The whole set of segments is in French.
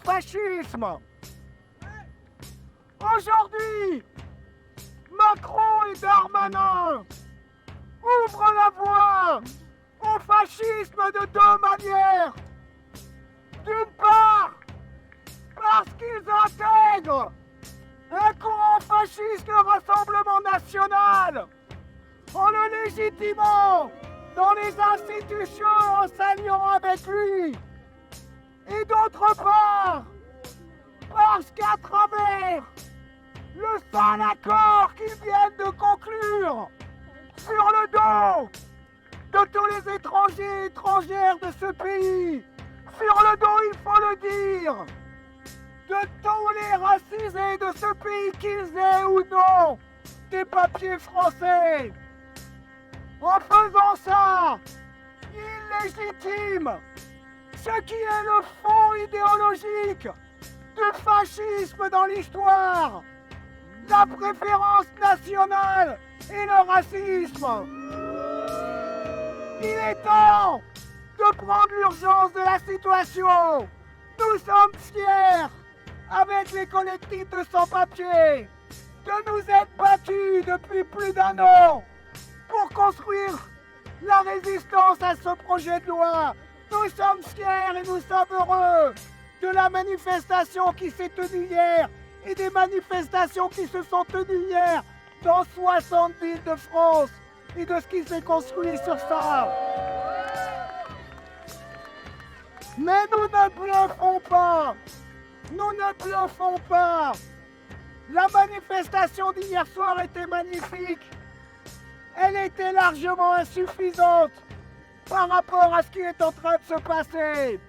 fascisme. Aujourd'hui, Macron et Darmanin ouvrent la voie au fascisme de deux manières. D'une part, parce qu'ils intègrent un courant fasciste, le Rassemblement national, en le légitimant dans les institutions, en s'alliant avec lui. Et d'autre part, parce qu'à travers le seul accord qu'ils viennent de conclure sur le dos de tous les étrangers et étrangères de ce pays, sur le dos, il faut le dire, de tous les racisés de ce pays, qu'ils aient ou non des papiers français. En faisant ça, ils légitiment ce qui est le fond idéologique du fascisme dans l'histoire, la préférence nationale et le racisme. Il est temps de prendre l'urgence de la situation. Nous sommes fiers, avec les collectifs de sans-papiers, de nous être battus depuis plus d'un an pour construire la résistance à ce projet de loi. Nous sommes fiers et nous sommes heureux de la manifestation qui s'est tenue hier et des manifestations qui se sont tenues hier dans 60 villes de France et de ce qui s'est construit sur ça. Mais nous ne bluffons pas. Nous ne bluffons pas. La manifestation d'hier soir était magnifique. Elle était largement insuffisante par rapport à ce qui est en train de se passer.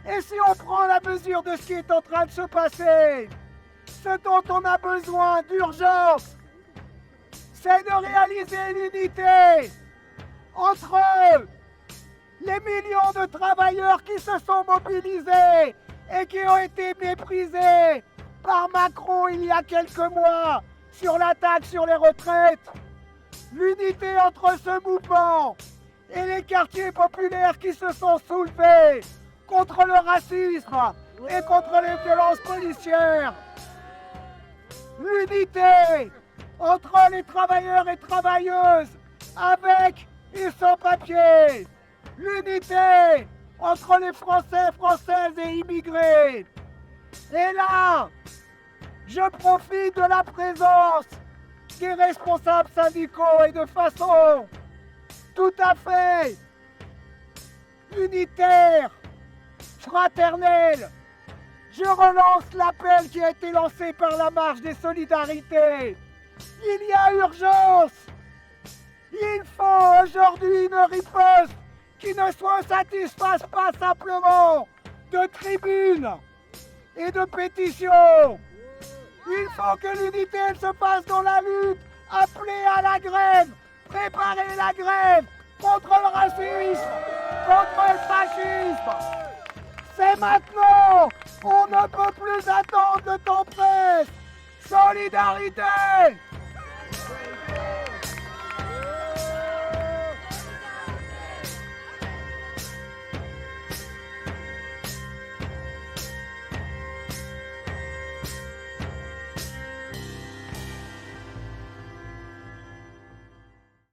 Et si on prend la mesure de ce qui est en train de se passer, ce dont on a besoin d'urgence, c'est de réaliser l'unité entre les millions de travailleurs qui se sont mobilisés et qui ont été méprisés par Macron il y a quelques mois sur la taxe sur les retraites. L'unité entre ce mouvement et les quartiers populaires qui se sont soulevés contre le racisme et contre les violences policières. L'unité entre les travailleurs et travailleuses avec et sans papier. L'unité entre les Français, Françaises et immigrés. Et là, je profite de la présence des responsables syndicaux et de façon tout à fait unitaire, fraternelle. Je relance l'appel qui a été lancé par la marche des solidarités. Il y a urgence. Il faut aujourd'hui une riposte qui ne se satisfasse pas simplement de tribunes et de pétitions. Il faut que l'unité se passe dans la lutte, appeler à la grève, préparer la grève contre le racisme, contre le fascisme. C'est maintenant, on ne peut plus attendre, le temps presse. Solidarité!